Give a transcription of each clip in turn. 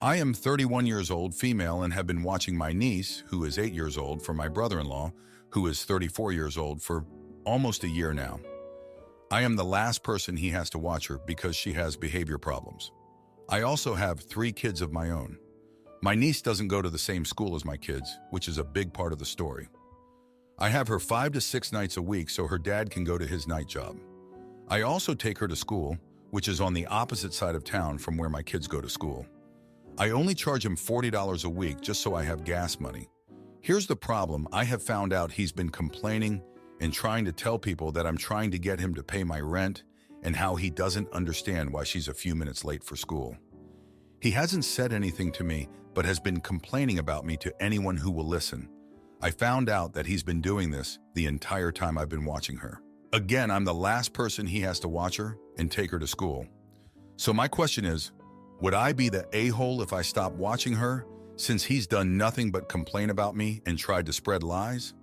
I am 31 years old, female, and have been watching my niece, who is 8 years old, for my brother-in-law, who is 34 years old, for almost a year now. I am the last person he has to watch her because she has behavior problems. I also have 3 kids of my own. My niece doesn't go to the same school as my kids, which is a big part of the story. I have her 5 to 6 nights a week so her dad can go to his night job. I also take her to school, which is on the opposite side of town from where my kids go to school. I only charge him $40 a week just so I have gas money. Here's the problem. I have found out he's been complaining and trying to tell people that I'm trying to get him to pay my rent and how he doesn't understand why she's a few minutes late for school. He hasn't said anything to me, but has been complaining about me to anyone who will listen. I found out that he's been doing this the entire time I've been watching her. Again, I'm the last person he has to watch her and take her to school. So my question is, would I be the a-hole if I stopped watching her, since he's done nothing but complain about me and tried to spread lies?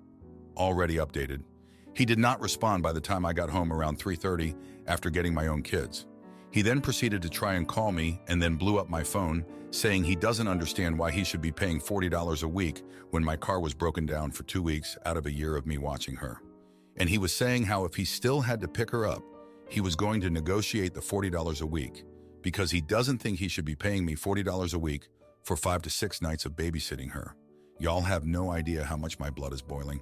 Already updated. He did not respond by the time I got home around 3:30 after getting my own kids. He then proceeded to try and call me and then blew up my phone, saying he doesn't understand why he should be paying $40 a week when my car was broken down for 2 weeks out of a year of me watching her. And he was saying how if he still had to pick her up, he was going to negotiate the $40 a week, because he doesn't think he should be paying me $40 a week for 5 to 6 nights of babysitting her. Y'all have no idea how much my blood is boiling.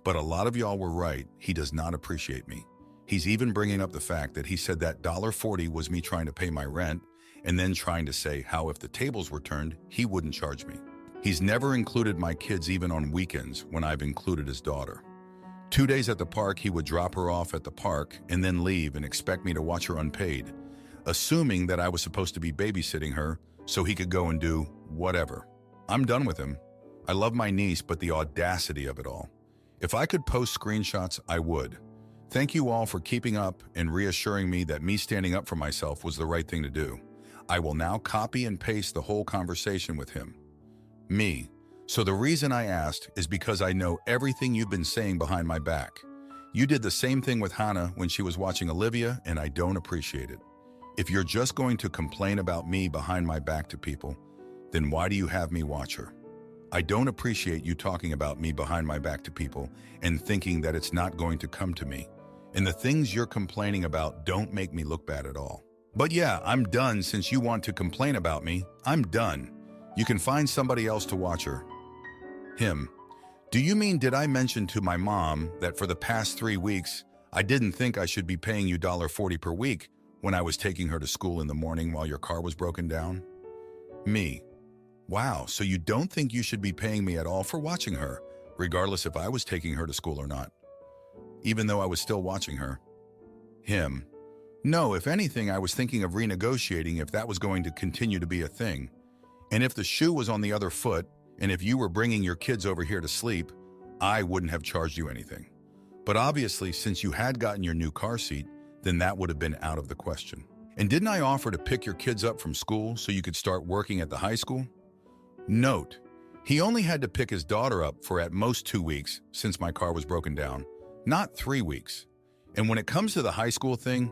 But a lot of y'all were right, he does not appreciate me. He's even bringing up the fact that he said that $40 was me trying to pay my rent, and then trying to say how if the tables were turned, he wouldn't charge me. He's never included my kids even on weekends when I've included his daughter. 2 days at the park, he would drop her off at the park and then leave and expect me to watch her unpaid, assuming that I was supposed to be babysitting her so he could go and do whatever. I'm done with him. I love my niece, but the audacity of it all. If I could post screenshots, I would. Thank you all for keeping up and reassuring me that me standing up for myself was the right thing to do. I will now copy and paste the whole conversation with him. Me. So the reason I asked is because I know everything you've been saying behind my back. You did the same thing with Hannah when she was watching Olivia, and I don't appreciate it. If you're just going to complain about me behind my back to people, then why do you have me watch her? I don't appreciate you talking about me behind my back to people and thinking that it's not going to come to me. And the things you're complaining about don't make me look bad at all. But yeah, I'm done. Since you want to complain about me, I'm done. You can find somebody else to watch her. Him. Do you mean did I mention to my mom that for the past 3 weeks, I didn't think I should be paying you $40 per week when I was taking her to school in the morning while your car was broken down? Me. Wow, so you don't think you should be paying me at all for watching her, regardless if I was taking her to school or not, even though I was still watching her? Him. No, if anything, I was thinking of renegotiating if that was going to continue to be a thing. And if the shoe was on the other foot, and if you were bringing your kids over here to sleep, I wouldn't have charged you anything. But obviously, since you had gotten your new car seat, then that would have been out of the question. And didn't I offer to pick your kids up from school so you could start working at the high school? Note, he only had to pick his daughter up for at most 2 weeks since my car was broken down, not 3 weeks. And when it comes to the high school thing,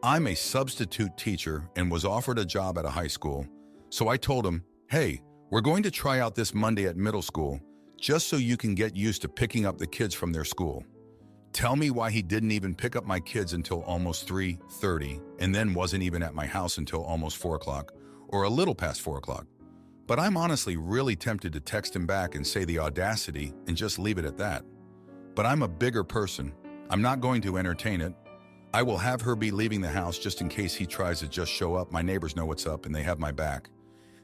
I'm a substitute teacher and was offered a job at a high school. So I told him, hey, we're going to try out this Monday at middle school just so you can get used to picking up the kids from their school. Tell me why he didn't even pick up my kids until almost 3:30 and then wasn't even at my house until almost 4 o'clock or a little past 4 o'clock. But I'm honestly really tempted to text him back and say the audacity and just leave it at that. But I'm a bigger person. I'm not going to entertain it. I will have her be leaving the house just in case he tries to just show up. My neighbors know what's up and they have my back.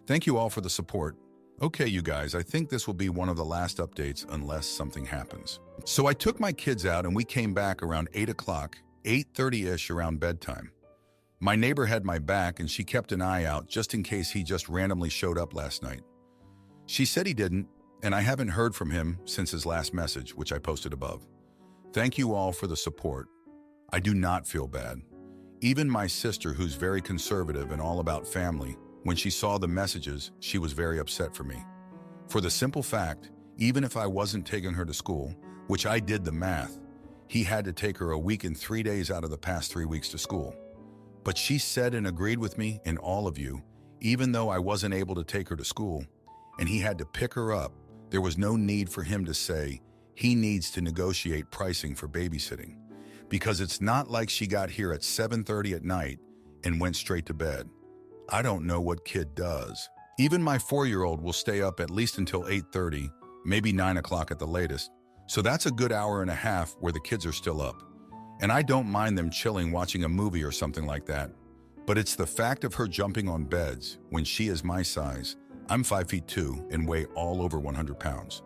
Thank you all for the support. Okay, you guys, I think this will be one of the last updates unless something happens. So I took my kids out and we came back around 8 o'clock, 8:30-ish around bedtime. My neighbor had my back and she kept an eye out just in case he just randomly showed up last night. She said he didn't, and I haven't heard from him since his last message, which I posted above. Thank you all for the support. I do not feel bad. Even my sister, who's very conservative and all about family, when she saw the messages, she was very upset for me. For the simple fact, even if I wasn't taking her to school, which I did the math, he had to take her a week and 3 days out of the past 3 weeks to school. But she said and agreed with me and all of you, Even though I wasn't able to take her to school and he had to pick her up, there was no need for him to say he needs to negotiate pricing for babysitting, because it's not like she got here at 7:30 at night and went straight to bed. I don't know what kid does. Even my 4-year-old will stay up at least until 8:30, maybe 9 o'clock at the latest. So that's a good hour and a half where the kids are still up. And I don't mind them chilling watching a movie or something like that. But it's the fact of her jumping on beds when she is my size. I'm 5'2" and weigh all over 100 pounds.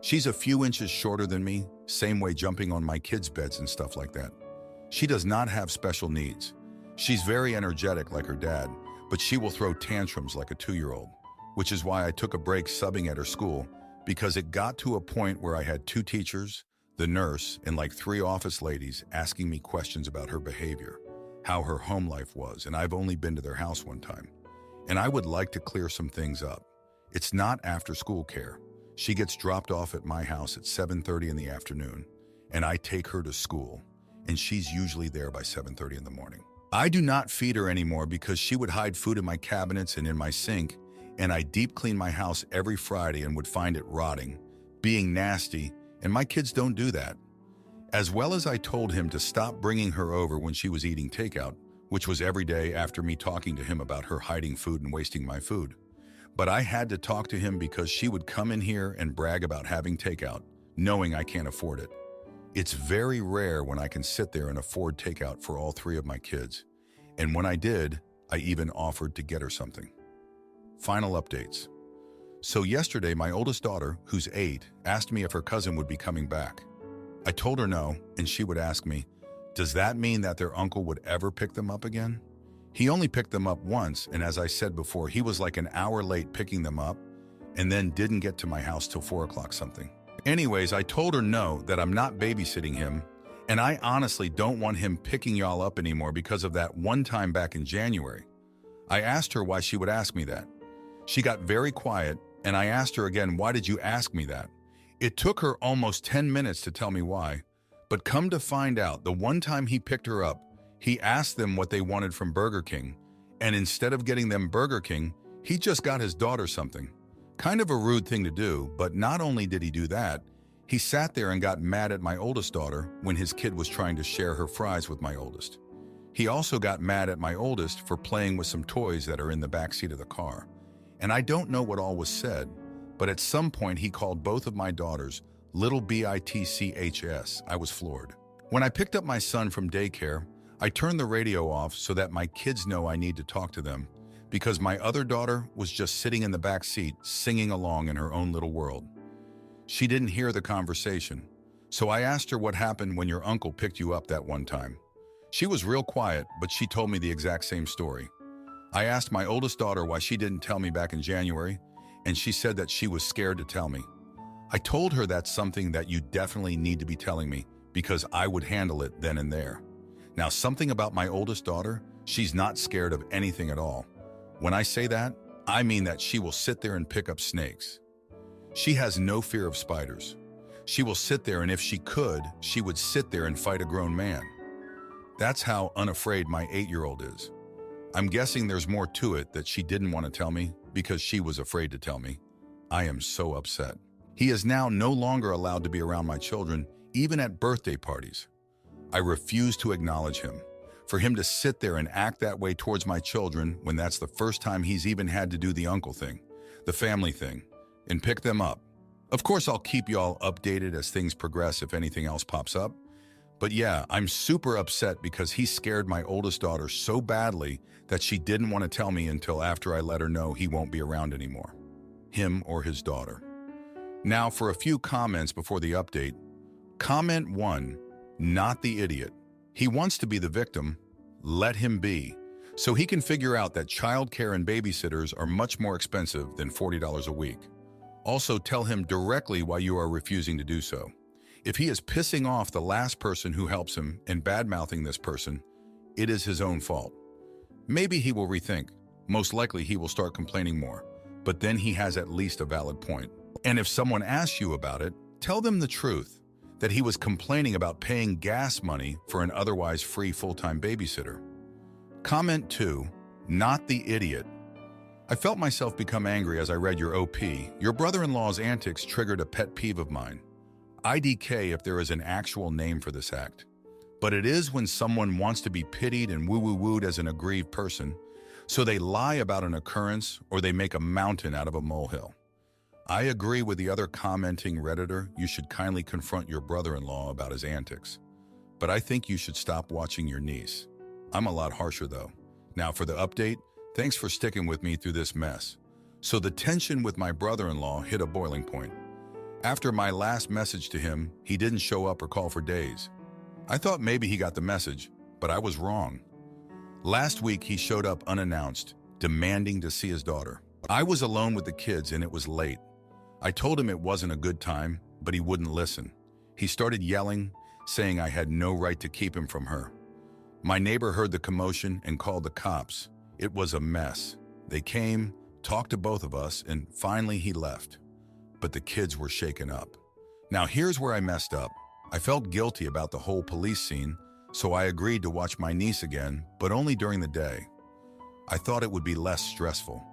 She's a few inches shorter than me, same way jumping on my kids' beds and stuff like that. She does not have special needs. She's very energetic like her dad, but she will throw tantrums like a 2-year-old, which is why I took a break subbing at her school, because it got to a point where I had 2 teachers, the nurse, and like 3 office ladies asking me questions about her behavior, how her home life was, and I've only been to their house one time. And I would like to clear some things up. It's not after-school care. She gets dropped off at my house at 7:30 in the afternoon, and I take her to school, and she's usually there by 7:30 in the morning. I do not feed her anymore because she would hide food in my cabinets and in my sink, and I deep clean my house every Friday and would find it rotting, being nasty, and my kids don't do that. As well as I told him to stop bringing her over when she was eating takeout, which was every day after me talking to him about her hiding food and wasting my food. But I had to talk to him because she would come in here and brag about having takeout, knowing I can't afford it. It's very rare when I can sit there and afford takeout for all 3 of my kids. And when I did, I even offered to get her something. Final updates. So yesterday, my oldest daughter, who's 8, asked me if her cousin would be coming back. I told her no, and she would ask me, does that mean that their uncle would ever pick them up again? He only picked them up once, and as I said before, he was like an hour late picking them up, and then didn't get to my house till 4 o'clock something. Anyways, I told her no, that I'm not babysitting him, and I honestly don't want him picking y'all up anymore because of that one time back in January. I asked her why she would ask me that. She got very quiet, and I asked her again, why did you ask me that? It took her almost 10 minutes to tell me why, but come to find out, the one time he picked her up, he asked them what they wanted from Burger King, and instead of getting them Burger King, he just got his daughter something. Kind of a rude thing to do, but not only did he do that, he sat there and got mad at my oldest daughter when his kid was trying to share her fries with my oldest. He also got mad at my oldest for playing with some toys that are in the backseat of the car. And I don't know what all was said, but at some point he called both of my daughters little bitchs. I was floored. When I picked up my son from daycare, I turned the radio off so that my kids know I need to talk to them, because my other daughter was just sitting in the back seat singing along in her own little world. She didn't hear the conversation, so I asked her what happened when your uncle picked you up that one time. She was real quiet, but she told me the exact same story. I asked my oldest daughter why she didn't tell me back in January, and she said that she was scared to tell me. I told her that's something that you definitely need to be telling me, because I would handle it then and there. Now, something about my oldest daughter, she's not scared of anything at all. When I say that, I mean that she will sit there and pick up snakes. She has no fear of spiders. She will sit there, and if she could, she would sit there and fight a grown man. That's how unafraid my 8-year-old is. I'm guessing there's more to it that she didn't want to tell me because she was afraid to tell me. I am so upset. He is now no longer allowed to be around my children, even at birthday parties. I refuse to acknowledge him. For him to sit there and act that way towards my children when that's the first time he's even had to do the uncle thing, the family thing, and pick them up. Of course, I'll keep y'all updated as things progress if anything else pops up. But yeah, I'm super upset because he scared my oldest daughter so badly that she didn't want to tell me until after I let her know he won't be around anymore. Him or his daughter. Now for a few comments before the update. Comment 1. Not the idiot. He wants to be the victim. Let him be. So he can figure out that childcare and babysitters are much more expensive than $40 a week. Also tell him directly why you are refusing to do so. If he is pissing off the last person who helps him and bad-mouthing this person, it is his own fault. Maybe he will rethink. Most likely he will start complaining more, but then he has at least a valid point. And if someone asks you about it, tell them the truth, that he was complaining about paying gas money for an otherwise free full-time babysitter. Comment 2, not the idiot. I felt myself become angry as I read your OP. Your brother-in-law's antics triggered a pet peeve of mine. IDK if there is an actual name for this act. But it is when someone wants to be pitied and woo-woo-wooed as an aggrieved person, so they lie about an occurrence or they make a mountain out of a molehill. I agree with the other commenting Redditor, you should kindly confront your brother-in-law about his antics. But I think you should stop watching your niece. I'm a lot harsher though. Now for the update, thanks for sticking with me through this mess. So the tension with my brother-in-law hit a boiling point. After my last message to him, he didn't show up or call for days. I thought maybe he got the message, but I was wrong. Last week he showed up unannounced, demanding to see his daughter. I was alone with the kids and it was late. I told him it wasn't a good time, but he wouldn't listen. He started yelling, saying I had no right to keep him from her. My neighbor heard the commotion and called the cops. It was a mess. They came, talked to both of us, and finally he left. But the kids were shaken up. Now here's where I messed up. I felt guilty about the whole police scene, so I agreed to watch my niece again, but only during the day. I thought it would be less stressful.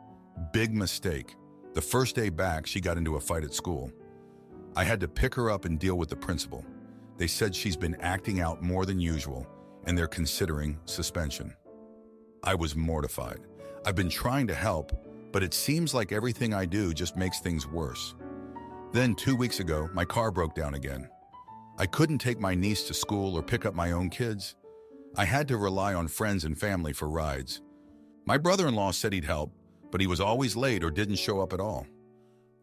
Big mistake. The first day back, she got into a fight at school. I had to pick her up and deal with the principal. They said she's been acting out more than usual, and they're considering suspension. I was mortified. I've been trying to help, but it seems like everything I do just makes things worse. Then 2 weeks ago, my car broke down again. I couldn't take my niece to school or pick up my own kids. I had to rely on friends and family for rides. My brother-in-law said he'd help, but he was always late or didn't show up at all.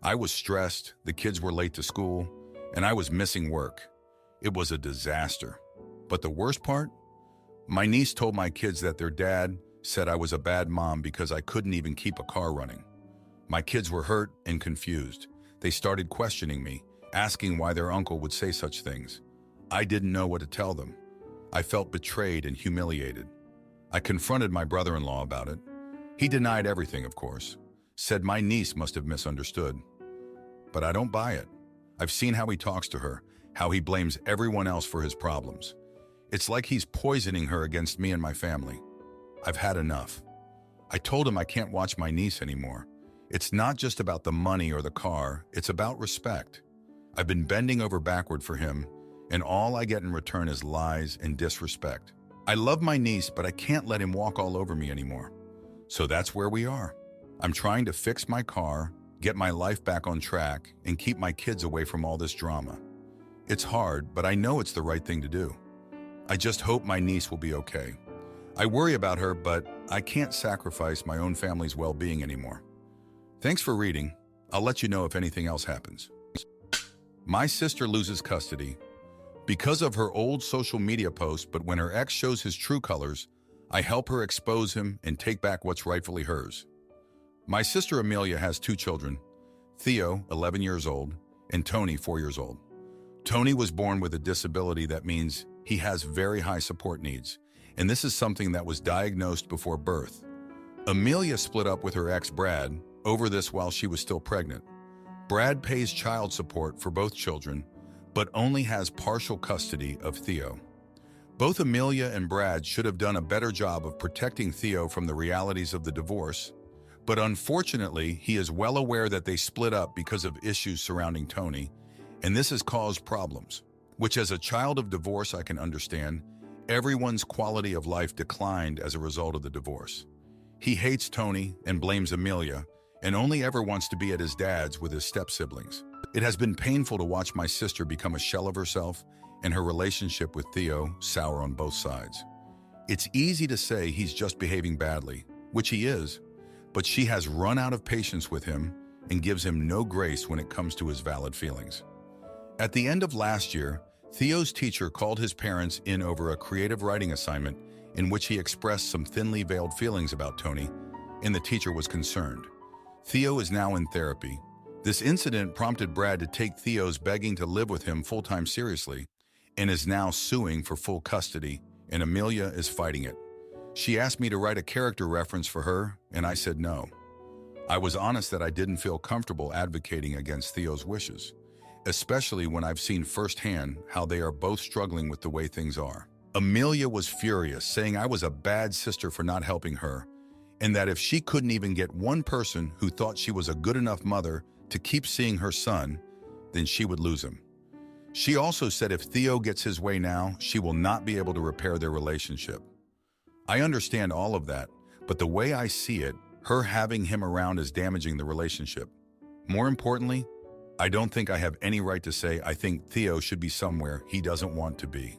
I was stressed, the kids were late to school, and I was missing work. It was a disaster. But the worst part? My niece told my kids that their dad said I was a bad mom because I couldn't even keep a car running. My kids were hurt and confused. They started questioning me, asking why their uncle would say such things. I didn't know what to tell them. I felt betrayed and humiliated. I confronted my brother-in-law about it. He denied everything, of course, said my niece must have misunderstood. But I don't buy it. I've seen how he talks to her, how he blames everyone else for his problems. It's like he's poisoning her against me and my family. I've had enough. I told him I can't watch my niece anymore. It's not just about the money or the car, it's about respect. I've been bending over backward for him, and all I get in return is lies and disrespect. I love my niece, but I can't let him walk all over me anymore. So that's where we are. I'm trying to fix my car, get my life back on track, and keep my kids away from all this drama. It's hard, but I know it's the right thing to do. I just hope my niece will be okay. I worry about her, but I can't sacrifice my own family's well-being anymore. Thanks for reading. I'll let you know if anything else happens. My sister loses custody because of her old social media post, but when her ex shows his true colors, I help her expose him and take back what's rightfully hers. My sister Amelia has 2 children, Theo, 11 years old, and Tony, 4 years old. Tony was born with a disability that means he has very high support needs, and this is something that was diagnosed before birth. Amelia split up with her ex Brad over this while she was still pregnant. Brad pays child support for both children, but only has partial custody of Theo. Both Amelia and Brad should have done a better job of protecting Theo from the realities of the divorce, but unfortunately, he is well aware that they split up because of issues surrounding Tony, and this has caused problems, which as a child of divorce I can understand. Everyone's quality of life declined as a result of the divorce. He hates Tony and blames Amelia, and only ever wants to be at his dad's with his step-siblings. It has been painful to watch my sister become a shell of herself and her relationship with Theo sour on both sides. It's easy to say he's just behaving badly, which he is, but she has run out of patience with him and gives him no grace when it comes to his valid feelings. At the end of last year, Theo's teacher called his parents in over a creative writing assignment in which he expressed some thinly veiled feelings about Tony, and the teacher was concerned. Theo is now in therapy. This incident prompted Brad to take Theo's begging to live with him full-time seriously and is now suing for full custody, and Amelia is fighting it. She asked me to write a character reference for her, and I said no. I was honest that I didn't feel comfortable advocating against Theo's wishes, especially when I've seen firsthand how they are both struggling with the way things are. Amelia was furious, saying I was a bad sister for not helping her, and that if she couldn't even get one person who thought she was a good enough mother to keep seeing her son, then she would lose him. She also said if Theo gets his way now, she will not be able to repair their relationship. I understand all of that, but the way I see it, her having him around is damaging the relationship. More importantly, I don't think I have any right to say I think Theo should be somewhere he doesn't want to be.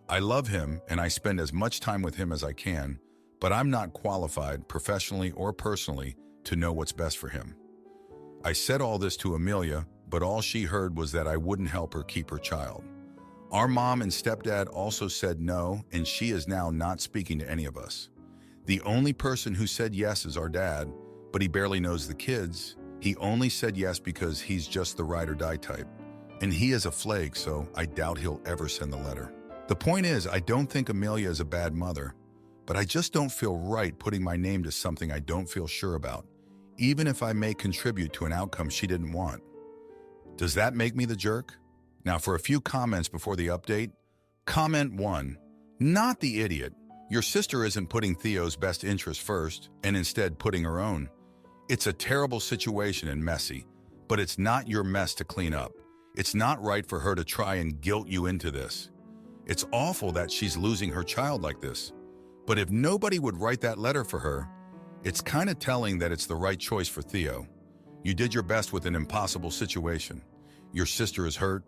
I love him and I spend as much time with him as I can, but I'm not qualified, professionally or personally, to know what's best for him. I said all this to Amelia, but all she heard was that I wouldn't help her keep her child. Our mom and stepdad also said no, and she is now not speaking to any of us. The only person who said yes is our dad, but he barely knows the kids. He only said yes because he's just the ride or die type. And he is a flake, so I doubt he'll ever send the letter. The point is, I don't think Amelia is a bad mother, but I just don't feel right putting my name to something I don't feel sure about, even if I may contribute to an outcome she didn't want. Does that make me the jerk? Now for a few comments before the update. Comment 1. Not the idiot. Your sister isn't putting Theo's best interest first and instead putting her own. It's a terrible situation and messy, but it's not your mess to clean up. It's not right for her to try and guilt you into this. It's awful that she's losing her child like this. But if nobody would write that letter for her, it's kind of telling that it's the right choice for Theo. You did your best with an impossible situation. Your sister is hurt,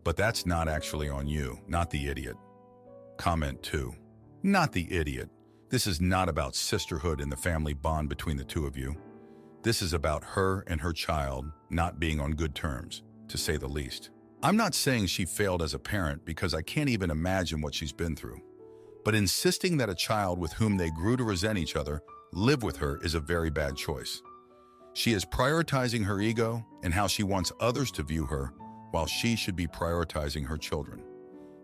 but that's not actually on you, not the idiot. Comment 2. Not the idiot. This is not about sisterhood and the family bond between the two of you. This is about her and her child not being on good terms, to say the least. I'm not saying she failed as a parent because I can't even imagine what she's been through. But insisting that a child with whom they grew to resent each other live with her is a very bad choice. She is prioritizing her ego and how she wants others to view her, while she should be prioritizing her children.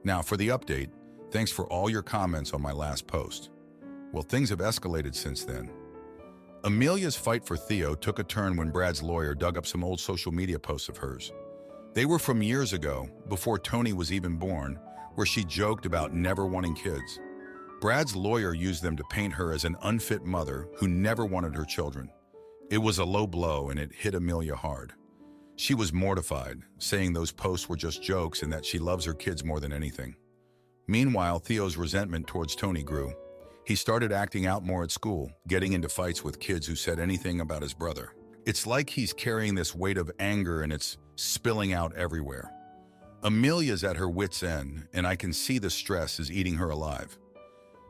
Now for the update, thanks for all your comments on my last post. Well, things have escalated since then. Amelia's fight for Theo took a turn when Brad's lawyer dug up some old social media posts of hers. They were from years ago, before Tony was even born, where she joked about never wanting kids. Brad's lawyer used them to paint her as an unfit mother who never wanted her children. It was a low blow and it hit Amelia hard. She was mortified, saying those posts were just jokes and that she loves her kids more than anything. Meanwhile, Theo's resentment towards Tony grew. He started acting out more at school, getting into fights with kids who said anything about his brother. It's like he's carrying this weight of anger and it's spilling out everywhere. Amelia's at her wit's end, and I can see the stress is eating her alive.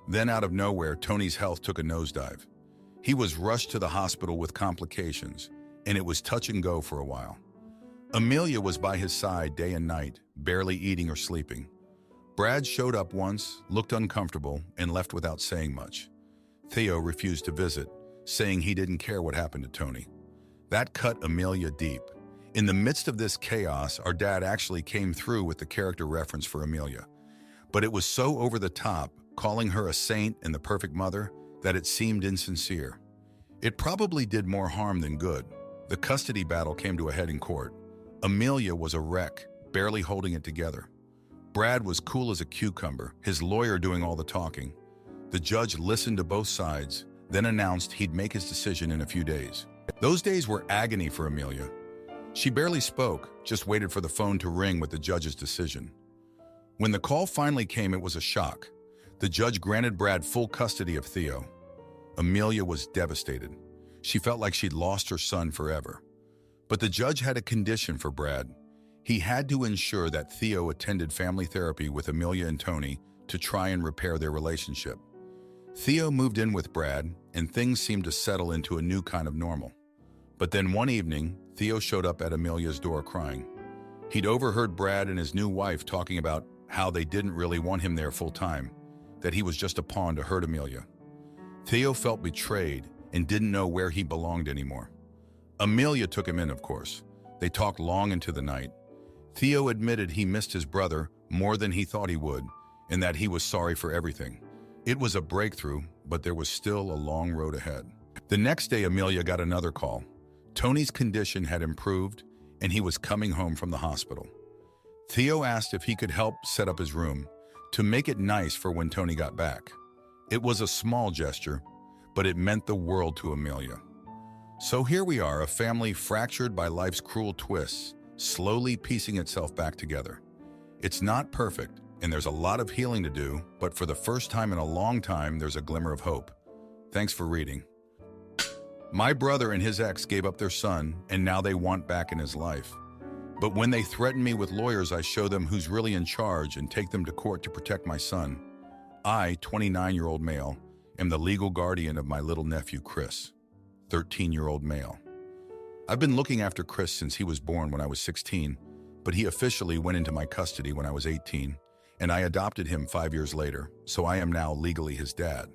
Then out of nowhere, Tony's health took a nosedive. He was rushed to the hospital with complications, and it was touch and go for a while. Amelia was by his side day and night, barely eating or sleeping. Brad showed up once, looked uncomfortable, and left without saying much. Theo refused to visit, saying he didn't care what happened to Tony. That cut Amelia deep. In the midst of this chaos, our dad actually came through with the character reference for Amelia. But it was so over the top, calling her a saint and the perfect mother, that it seemed insincere. It probably did more harm than good. The custody battle came to a head in court. Amelia was a wreck, barely holding it together. Brad was cool as a cucumber, his lawyer doing all the talking. The judge listened to both sides, then announced he'd make his decision in a few days. Those days were agony for Amelia. She barely spoke, just waited for the phone to ring with the judge's decision. When the call finally came, it was a shock. The judge granted Brad full custody of Theo. Amelia was devastated. She felt like she'd lost her son forever. But the judge had a condition for Brad. He had to ensure that Theo attended family therapy with Amelia and Tony to try and repair their relationship. Theo moved in with Brad, and things seemed to settle into a new kind of normal. But then one evening, Theo showed up at Amelia's door crying. He'd overheard Brad and his new wife talking about how they didn't really want him there full time, that he was just a pawn to hurt Amelia. Theo felt betrayed and didn't know where he belonged anymore. Amelia took him in, of course. They talked long into the night. Theo admitted he missed his brother more than he thought he would, and that he was sorry for everything. It was a breakthrough, but there was still a long road ahead. The next day, Amelia got another call. Tony's condition had improved, and he was coming home from the hospital. Theo asked if he could help set up his room to make it nice for when Tony got back. It was a small gesture, but it meant the world to Amelia. So here we are, a family fractured by life's cruel twists, slowly piecing itself back together. It's not perfect, and there's a lot of healing to do, but for the first time in a long time, there's a glimmer of hope. Thanks for reading. My brother and his ex gave up their son, and now they want back in his life. But when they threaten me with lawyers, I show them who's really in charge and take them to court to protect my son. I, 29-year-old male, am the legal guardian of my little nephew, Chris, 13-year-old male. I've been looking after Chris since he was born when I was 16, but he officially went into my custody when I was 18, and I adopted him 5 years later, so I am now legally his dad.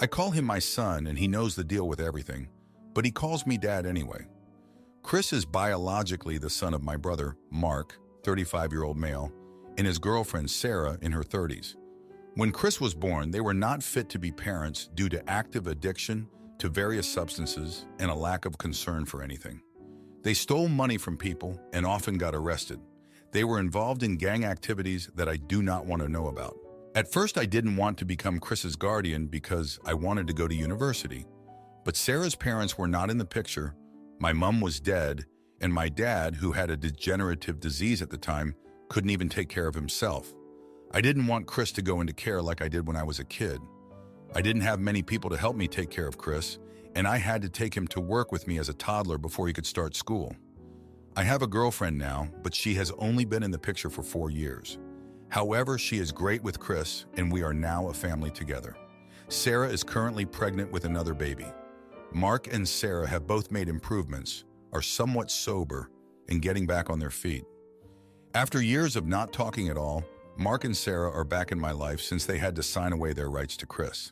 I call him my son, and he knows the deal with everything, but he calls me dad anyway. Chris is biologically the son of my brother, Mark, 35-year-old male, and his girlfriend, Sarah, in her 30s. When Chris was born, they were not fit to be parents due to active addiction to various substances and a lack of concern for anything. They stole money from people and often got arrested. They were involved in gang activities that I do not want to know about. At first, I didn't want to become Chris's guardian because I wanted to go to university. But Sarah's parents were not in the picture. My mom was dead, and my dad, who had a degenerative disease at the time, couldn't even take care of himself. I didn't want Chris to go into care like I did when I was a kid. I didn't have many people to help me take care of Chris, and I had to take him to work with me as a toddler before he could start school. I have a girlfriend now, but she has only been in the picture for 4 years. However, she is great with Chris, and we are now a family together. Sarah is currently pregnant with another baby. Mark and Sarah have both made improvements, are somewhat sober, and getting back on their feet. After years of not talking at all, Mark and Sarah are back in my life since they had to sign away their rights to Chris.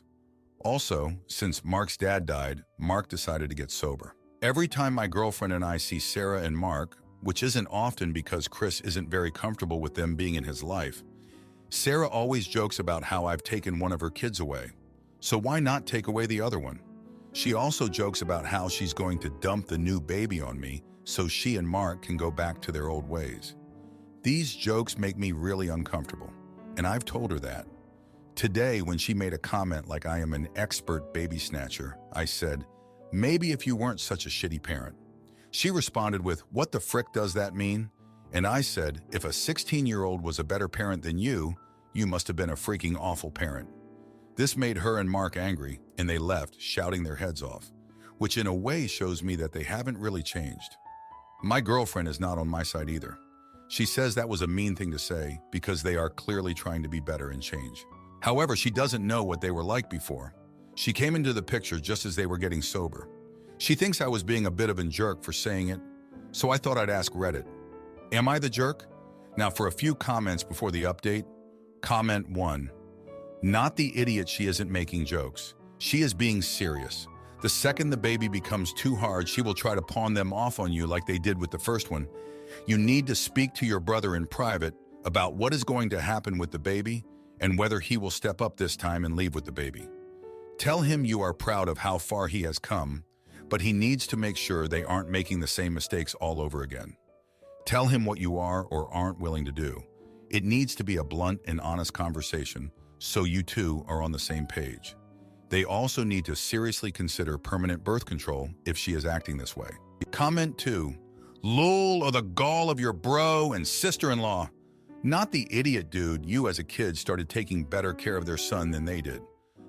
Also, since Mark's dad died, Mark decided to get sober. Every time my girlfriend and I see Sarah and Mark, which isn't often because Chris isn't very comfortable with them being in his life, Sarah always jokes about how I've taken one of her kids away. So why not take away the other one? She also jokes about how she's going to dump the new baby on me so she and Mark can go back to their old ways. These jokes make me really uncomfortable, and I've told her that. Today, when she made a comment like I am an expert baby snatcher, I said, "Maybe if you weren't such a shitty parent." She responded with, "What the frick does that mean?" And I said, "If a 16-year-old was a better parent than you must have been a freaking awful parent." This made her and Mark angry, and they left, shouting their heads off, which in a way shows me that they haven't really changed. My girlfriend is not on my side either. She says that was a mean thing to say because they are clearly trying to be better and change. However, she doesn't know what they were like before. She came into the picture just as they were getting sober. She thinks I was being a bit of a jerk for saying it, so I thought I'd ask Reddit. Am I the jerk? Now for a few comments before the update. Comment 1. Not the idiot, she isn't making jokes. She is being serious. The second the baby becomes too hard, she will try to pawn them off on you like they did with the first one. You need to speak to your brother in private about what is going to happen with the baby and whether he will step up this time and leave with the baby. Tell him you are proud of how far he has come, but he needs to make sure they aren't making the same mistakes all over again. Tell him what you are or aren't willing to do. It needs to be a blunt and honest conversation so you two are on the same page. They also need to seriously consider permanent birth control if she is acting this way. Comment 2. Lol, or the gall of your bro and sister-in-law. Not the idiot, dude. You as a kid started taking better care of their son than they did.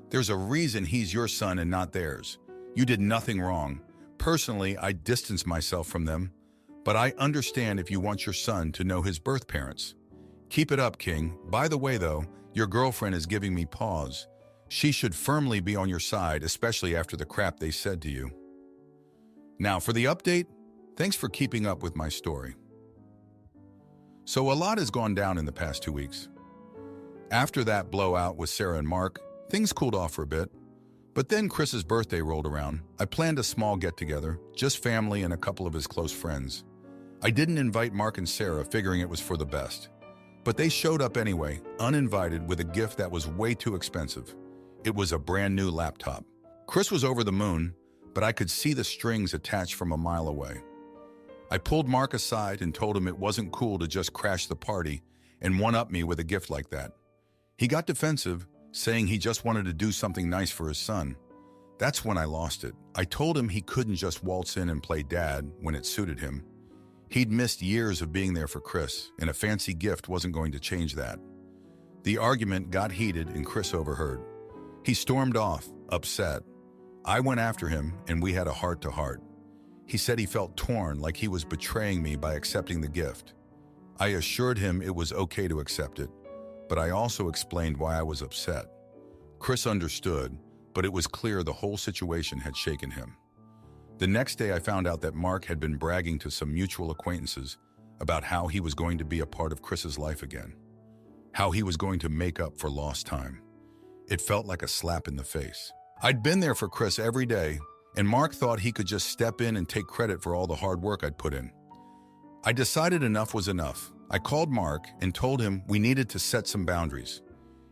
There's a reason he's your son and not theirs. You did nothing wrong. Personally, I distance myself from them, but I understand if you want your son to know his birth parents. Keep it up, King. By the way, though, your girlfriend is giving me pause. She should firmly be on your side, especially after the crap they said to you. Now, for the update, thanks for keeping up with my story. So a lot has gone down in the past 2 weeks. After that blowout with Sarah and Mark, things cooled off for a bit. But then Chris's birthday rolled around. I planned a small get-together, just family and a couple of his close friends. I didn't invite Mark and Sarah, figuring it was for the best. But they showed up anyway, uninvited, with a gift that was way too expensive. It was a brand new laptop. Chris was over the moon, but I could see the strings attached from a mile away. I pulled Mark aside and told him it wasn't cool to just crash the party and one-up me with a gift like that. He got defensive, saying he just wanted to do something nice for his son. That's when I lost it. I told him he couldn't just waltz in and play dad when it suited him. He'd missed years of being there for Chris, and a fancy gift wasn't going to change that. The argument got heated and Chris overheard. He stormed off, upset. I went after him and we had a heart-to-heart. He said he felt torn, like he was betraying me by accepting the gift. I assured him it was okay to accept it, but I also explained why I was upset. Chris understood, but it was clear the whole situation had shaken him. The next day I found out that Mark had been bragging to some mutual acquaintances about how he was going to be a part of Chris's life again, how he was going to make up for lost time. It felt like a slap in the face. I'd been there for Chris every day, and Mark thought he could just step in and take credit for all the hard work I'd put in. I decided enough was enough. I called Mark and told him we needed to set some boundaries.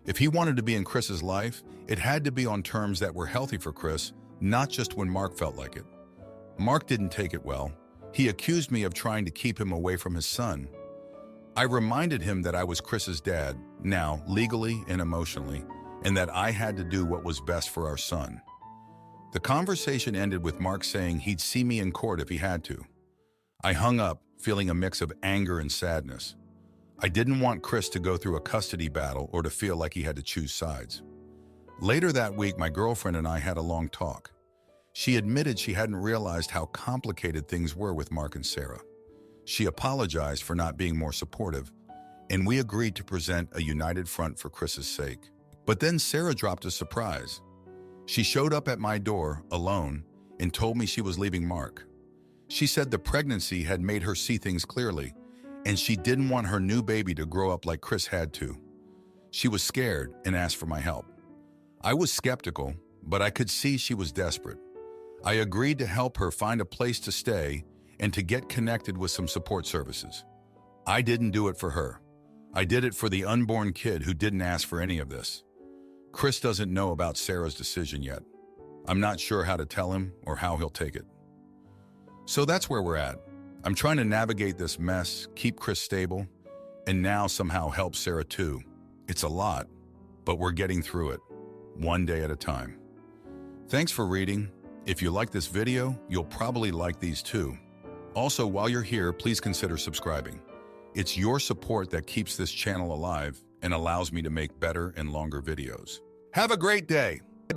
If he wanted to be in Chris's life, it had to be on terms that were healthy for Chris, not just when Mark felt like it. Mark didn't take it well. He accused me of trying to keep him away from his son. I reminded him that I was Chris's dad, now legally and emotionally, and that I had to do what was best for our son. The conversation ended with Mark saying he'd see me in court if he had to. I hung up, feeling a mix of anger and sadness. I didn't want Chris to go through a custody battle or to feel like he had to choose sides. Later that week, my girlfriend and I had a long talk. She admitted she hadn't realized how complicated things were with Mark and Sarah. She apologized for not being more supportive, and we agreed to present a united front for Chris's sake. But then Sarah dropped a surprise. She showed up at my door, alone, and told me she was leaving Mark. She said the pregnancy had made her see things clearly, and she didn't want her new baby to grow up like Chris had to. She was scared and asked for my help. I was skeptical, but I could see she was desperate. I agreed to help her find a place to stay and to get connected with some support services. I didn't do it for her. I did it for the unborn kid who didn't ask for any of this. Chris doesn't know about Sarah's decision yet. I'm not sure how to tell him or how he'll take it. So that's where we're at. I'm trying to navigate this mess, keep Chris stable, and now somehow help Sarah too. It's a lot, but we're getting through it, one day at a time. Thanks for reading. If you like this video, you'll probably like these too. Also, while you're here, please consider subscribing. It's your support that keeps this channel alive and allows me to make better and longer videos. Have a great day.